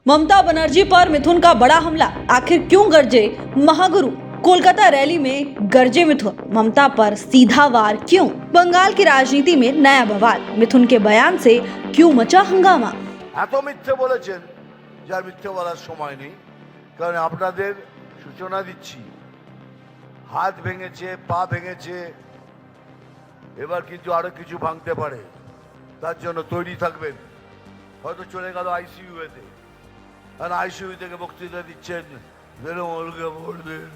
ममता बनर्जी पर मिथुन का बड़ा हमला, आखिर क्यों गरजे महागुरु। कोलकाता रैली में गरजे मिथुन, ममता पर सीधा वार क्यों। बंगाल की राजनीति में नया बवाल, मिथुन के बयान से क्यों मचा हंगामा। এত মিথ্যে বলেছেন যার মিথ্যে বলার সময় নেই, কারণ আপনাদের সূচনা দিচ্ছি। হাত ভেঙেছে, পা ভেঙেছে, এবার কিন্তু আরো কিছু ভাঙতে পারে, তার জন্য তৈরি থাকবেন। হয়তো চলে গেল আইসিইউতে, আর আইসিইউ থেকে বক্তৃতা দিচ্ছেন, বেরোমলকে ভোট দেন,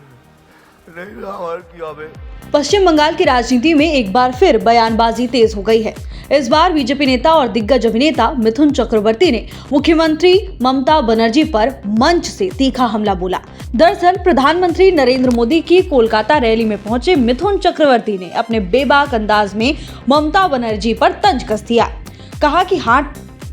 नहीं और কি হবে। पश्चिम बंगाल की राजनीति में एक बार फिर बयानबाजी तेज हो गई है। इस बार बीजेपी नेता और दिग्गज अभिनेता मिथुन चक्रवर्ती ने मुख्यमंत्री ममता बनर्जी पर मंच से तीखा हमला बोला। दरअसल प्रधानमंत्री नरेंद्र मोदी की कोलकाता रैली में पहुंचे मिथुन चक्रवर्ती ने अपने बेबाक अंदाज में ममता बनर्जी पर तंज कस दिया। कहा कि हाथ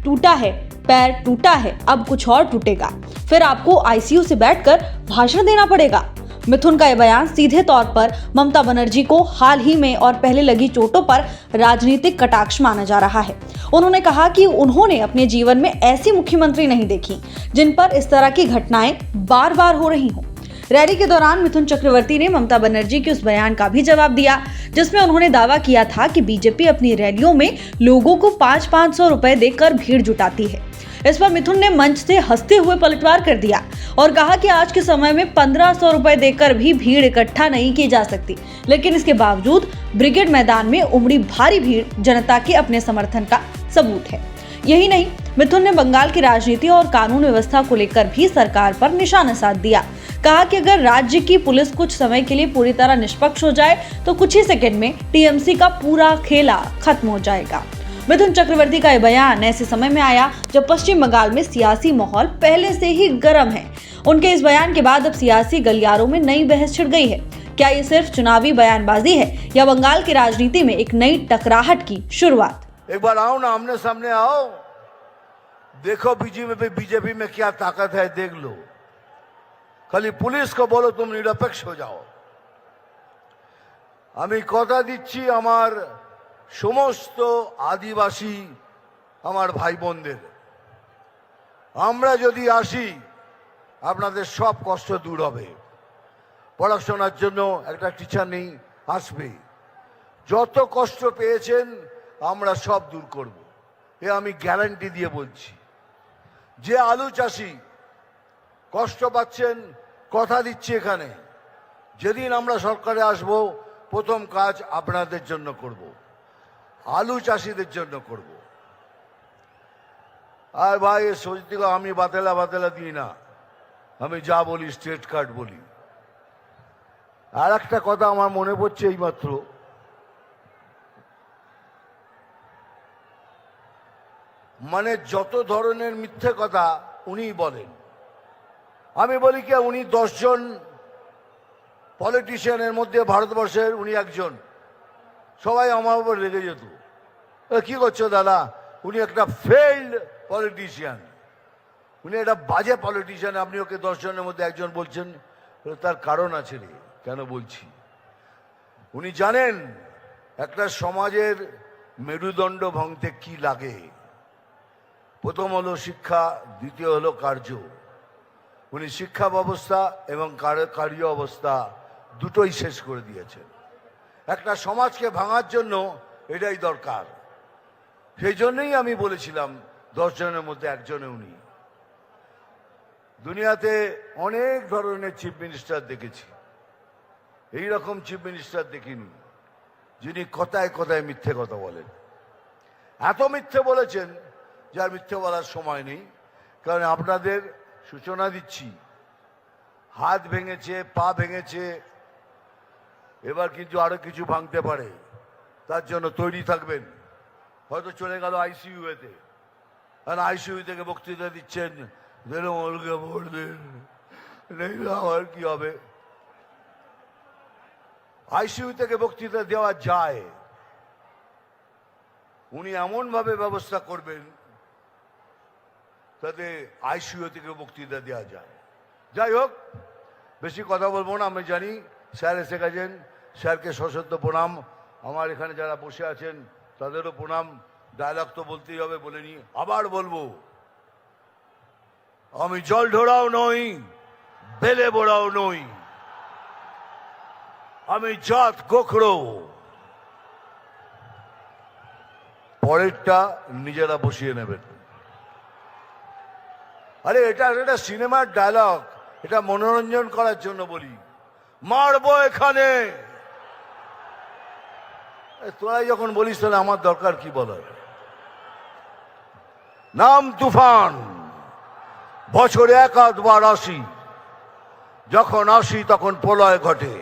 टूटा है, पैर टूटा है, अब कुछ और टूटेगा, फिर आपको आईसीयू से बैठकर भाषण देना पड़ेगा। मिथुन का यह बयान सीधे तौर पर ममता बनर्जी को हाल ही में और पहले लगी चोटों पर राजनीतिक कटाक्ष माना जा रहा है। उन्होंने कहा कि उन्होंने अपने जीवन में ऐसी मुख्यमंत्री नहीं देखी जिन पर इस तरह की घटनाएं बार बार हो रही हों। रैली के दौरान मिथुन चक्रवर्ती ने ममता बनर्जी के उस बयान का भी जवाब दिया जिसमें उन्होंने दावा किया था कि बीजेपी अपनी रैलियों में लोगों को 500-500 रुपए देकर भीड़ जुटाती है। इस पर मिथुन ने मंच से हंसते हुए पलटवार कर दिया और कहा कि आज के समय में 1500 रुपए देकर भी भीड़ इकट्ठा नहीं की जा सकती, लेकिन इसके बावजूद ब्रिगेड मैदान में उमड़ी भारी भीड़ जनता के अपने समर्थन का सबूत है। यही नहीं, मिथुन ने बंगाल की राजनीति और कानून व्यवस्था को लेकर भी सरकार पर निशाना साध दिया। कहा कि अगर राज्य की पुलिस कुछ समय के लिए पूरी तरह निष्पक्ष हो जाए तो कुछ ही सेकंड में टीएमसी का पूरा खेला खत्म हो जाएगा। मिथुन चक्रवर्ती का यह बयान ऐसे समय में आया जब पश्चिम बंगाल में सियासी माहौल पहले से ही गर्म है। उनके इस बयान के बाद अब सियासी गलियारों में नई बहस छिड़ गई है। क्या ये सिर्फ चुनावी बयानबाजी है या बंगाल की राजनीति में एक नई टकराहट की शुरुआत। एक बार आओ ना, आमने सामने आओ, देखो बीजेपी में क्या ताकत है, देख लो। खाली पुलिस को बोलो तुम निरपेक्ष हो जाओ। আমি কথা দিচ্ছি আমার সমস্ত আদিবাসী আমার ভাই বোনদের, আমরা যদি আসি আপনাদের সব কষ্ট দূর হবে। পড়াশোনার জন্য একটা টিচার নেই, আসবে। যত কষ্ট পেয়েছেন আমরা সব দূর করব, এ আমি গ্যারান্টি দিয়ে বলছি। যে আলু চাষি কষ্ট পাচ্ছেন, কথা দিচ্ছি এখানে, যেদিন আমরা সরকারে আসব প্রথম কাজ আপনাদের জন্য করব, আলু চাষিদের জন্য করব। আর ভাই সত্যি আমি বাতেলা দিই না, আমি যা বলি স্ট্রেট কাট বলি। আর একটা কথা আমার মনে পড়ছে এইমাত্র, মানে যত ধরনের মিথ্যে কথা উনি বলেন, আমি বলি কি উনি 10 জন পলিটিশিয়ানের মধ্যে ভারতবর্ষের উনি একজন। সবাই আমার উপর রেগে যেত, কি করছো দাদা, উনি একটা ফেইল্ড পলিটিশিয়ান, উনি একটা বাজে পলিটিশিয়ান, আপনি ওকে 10 জনের মধ্যে একজন বলছেন। তার কারণ আছে রে, কেন বলছি। উনি জানেন একটা সমাজের মেরুদণ্ড ভাঙতে কি লাগে। প্রথম হলো শিক্ষা, দ্বিতীয় হলো কার্য। উনি শিক্ষা ব্যবস্থা এবং কার্য অবস্থা দুটোই শেষ করে দিয়েছেন। একটা সমাজকে ভাঙার জন্য এটাই দরকার। সেই জন্যই আমি বলেছিলাম 10 জনের মধ্যে একজনে উনি। দুনিয়াতে অনেক ধরনের চিফ মিনিস্টার দেখেছি, এই রকম চিফ মিনিস্টার দেখিনি যিনি কথায় কথায় মিথ্যে কথা বলেন। এত মিথ্যে বলেছেন যার মিথ্যে বলার সময় নেই, কারণ আপনাদের সূচনা দিচ্ছি। হাত ভেঙেছে, পা ভেঙেছে, এবার কিন্তু আরো কিছু ভাঙতে পারে, তার জন্য তৈরি থাকবেন। হয়তো চলে গেল আইসিইউতে, আর আইসিইউ থেকে বক্তৃতা দিচ্ছেন, বেরোমলকে ভোট দেন, नहीं আর কি হবে। আইসিইউ থেকে বক্তৃতা দেওয়া যায়, উনি এমন ভাবে ব্যবস্থা করবেন তাতে আইসিইউ থেকে বক্তৃতা দেওয়া যায়। যাই হোক, বেশি কথা বলবো না, আমি জানি স্যার এসে গেছেন, স্যারকে সশ্রদ্ধ প্রণাম। আমার এখানে যারা বসে আছেন তাদেরও প্রণাম। ডায়লগ তো বলতেই হবে, বলে নি, আবার বলবো। আমি জল ঢোড়াও নই, বেলে বোড়াও নই, আমি জাত গোখরো। পরেরটা নিজেরা বসিয়ে নেবেন। আরে এটা একটা সিনেমার ডায়লগ, এটা মনোরঞ্জন করার জন্য বলি। মারবো এখানে, তোরাই যখন বলিস তাহলে আমার দরকার কি বলার। নাম তুফান, বছরে এক আধবার আসি, যখন আসি তখন প্রলয় ঘটে,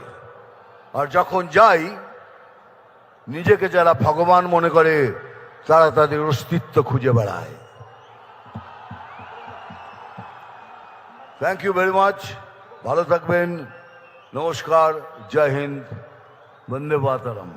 আর যখন যাই নিজেকে যারা ভগবান মনে করে তারা তাদের অস্তিত্ব খুঁজে বেড়ায়। থ্যাংক ইউ ভেরি মাচ, ভালো থাকবেন, নমস্কার, জয় হিন্দ, বন্দে মাতরম।